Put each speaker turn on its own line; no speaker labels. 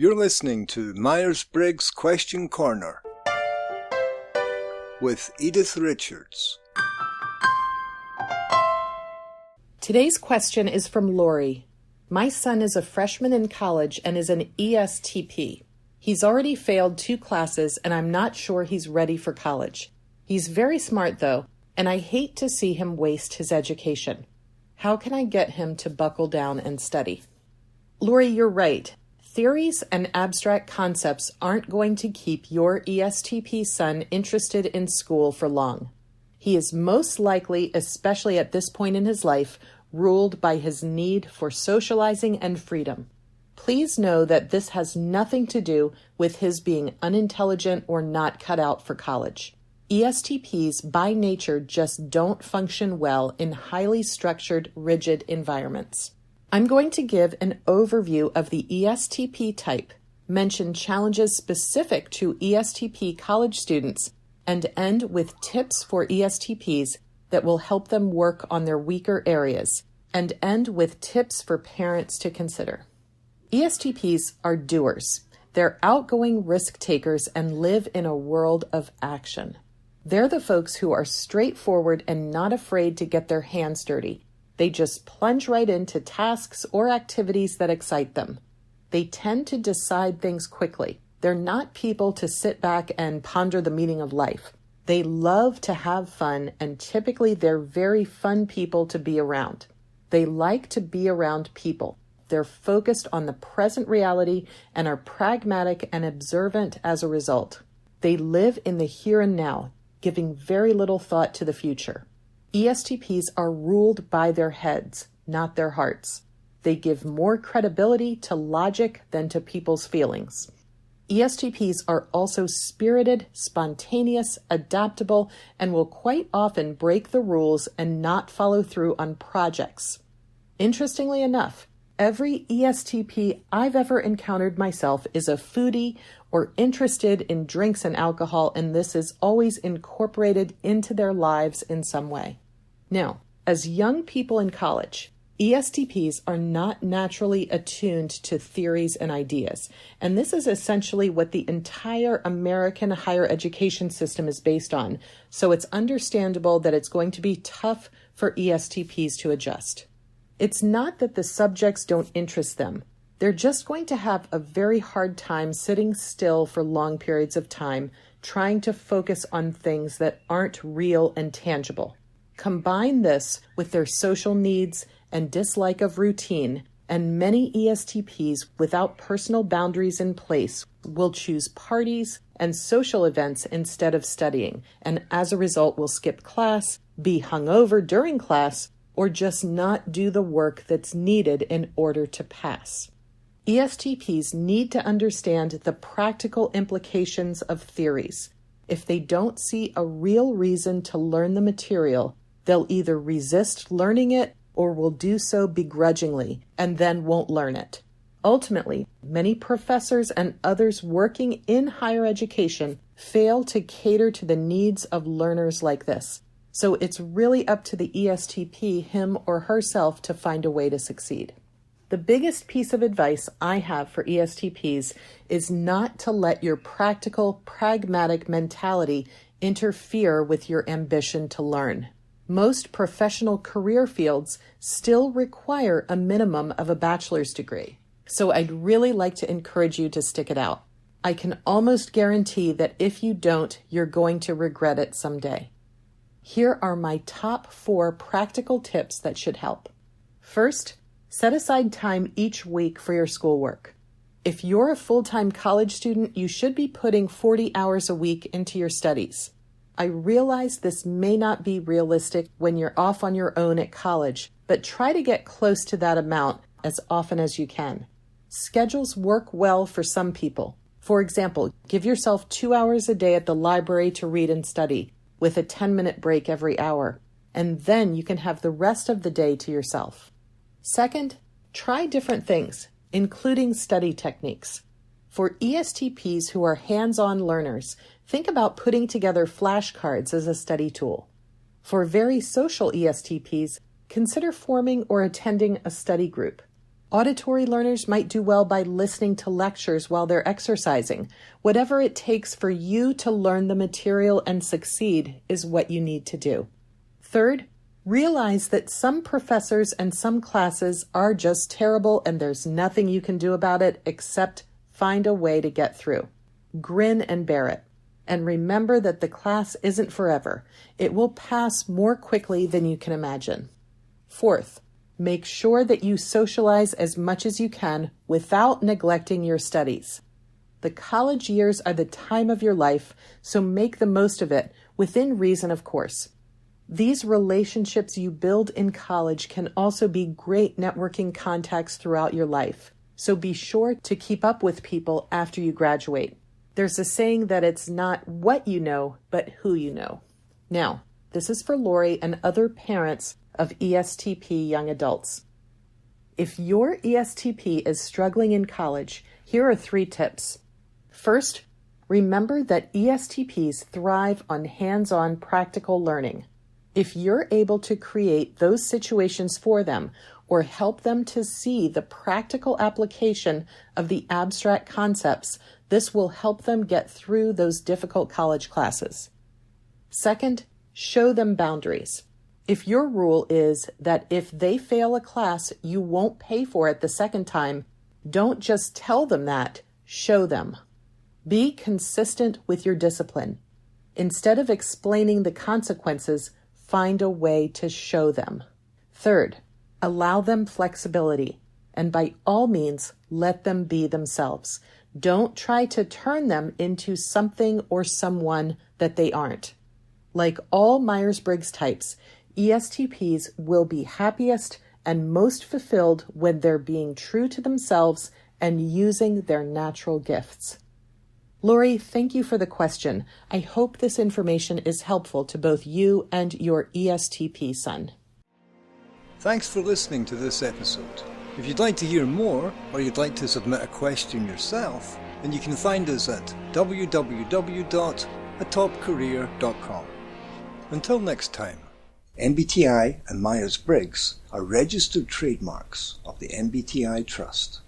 You're listening to Myers-Briggs Question Corner with Edythe Richards.
Today's question is from Lori. My son is a freshman in college and is an ESTP. He's already failed 2 classes and I'm not sure he's ready for college. He's very smart though, and I hate to see him waste his education. How can I get him to buckle down and study? Lori, you're right. Theories and abstract concepts aren't going to keep your ESTP son interested in school for long. He is most likely, especially at this point in his life, ruled by his need for socializing and freedom. Please know that this has nothing to do with his being unintelligent or not cut out for college. ESTPs by nature just don't function well in highly structured, rigid environments. I'm going to give an overview of the ESTP type, mention challenges specific to ESTP college students, and end with tips for ESTPs that will help them work on their weaker areas, and end with tips for parents to consider. ESTPs are doers. They're outgoing risk takers and live in a world of action. They're the folks who are straightforward and not afraid to get their hands dirty. They just plunge right into tasks or activities that excite them. They tend to decide things quickly. They're not people to sit back and ponder the meaning of life. They love to have fun, and typically they're very fun people to be around. They like to be around people. They're focused on the present reality and are pragmatic and observant as a result. They live in the here and now, giving very little thought to the future. ESTPs are ruled by their heads, not their hearts. They give more credibility to logic than to people's feelings. ESTPs are also spirited, spontaneous, adaptable, and will quite often break the rules and not follow through on projects. Interestingly enough, every ESTP I've ever encountered myself is a foodie or interested in drinks and alcohol, and this is always incorporated into their lives in some way. Now, as young people in college, ESTPs are not naturally attuned to theories and ideas, and this is essentially what the entire American higher education system is based on, so it's understandable that it's going to be tough for ESTPs to adjust. It's not that the subjects don't interest them. They're just going to have a very hard time sitting still for long periods of time, trying to focus on things that aren't real and tangible. Combine this with their social needs and dislike of routine, and many ESTPs without personal boundaries in place will choose parties and social events instead of studying, and as a result will skip class, be hungover during class, or just not do the work that's needed in order to pass. ESTPs need to understand the practical implications of theories. If they don't see a real reason to learn the material, they'll either resist learning it or will do so begrudgingly and then won't learn it. Ultimately, many professors and others working in higher education fail to cater to the needs of learners like this. So it's really up to the ESTP, him or herself, to find a way to succeed. The biggest piece of advice I have for ESTPs is not to let your practical, pragmatic mentality interfere with your ambition to learn. Most professional career fields still require a minimum of a bachelor's degree, so I'd really like to encourage you to stick it out. I can almost guarantee that if you don't, you're going to regret it someday. Here are my top 4 practical tips that should help. First, set aside time each week for your schoolwork. If you're a full-time college student, you should be putting 40 hours a week into your studies. I realize this may not be realistic when you're off on your own at college, but try to get close to that amount as often as you can. Schedules work well for some people. For example, give yourself 2 hours a day at the library to read and study, with a 10-minute break every hour, and then you can have the rest of the day to yourself. Second, try different things, including study techniques. For ESTPs who are hands-on learners, think about putting together flashcards as a study tool. For very social ESTPs, consider forming or attending a study group. Auditory learners might do well by listening to lectures while they're exercising. Whatever it takes for you to learn the material and succeed is what you need to do. Third, realize that some professors and some classes are just terrible and there's nothing you can do about it except find a way to get through. Grin and bear it. And remember that the class isn't forever. It will pass more quickly than you can imagine. Fourth, make sure that you socialize as much as you can without neglecting your studies. The college years are the time of your life, so make the most of it, within reason, of course. These relationships you build in college can also be great networking contacts throughout your life, so be sure to keep up with people after you graduate. There's a saying that it's not what you know, but who you know. Now, this is for Lori and other parents of ESTP young adults. If your ESTP is struggling in college, here are 3 tips. First, remember that ESTPs thrive on hands-on practical learning. If you're able to create those situations for them or help them to see the practical application of the abstract concepts, this will help them get through those difficult college classes. Second, show them boundaries. If your rule is that if they fail a class, you won't pay for it the second time, don't just tell them that, show them. Be consistent with your discipline. Instead of explaining the consequences, find a way to show them. Third, allow them flexibility, and by all means, let them be themselves. Don't try to turn them into something or someone that they aren't. Like all Myers-Briggs types, ESTPs will be happiest and most fulfilled when they're being true to themselves and using their natural gifts. Lori, thank you for the question. I hope this information is helpful to both you and your ESTP son.
Thanks for listening to this episode. If you'd like to hear more, or you'd like to submit a question yourself, then you can find us at www.atopcareer.com. Until next time. MBTI and Myers-Briggs are registered trademarks of the MBTI Trust.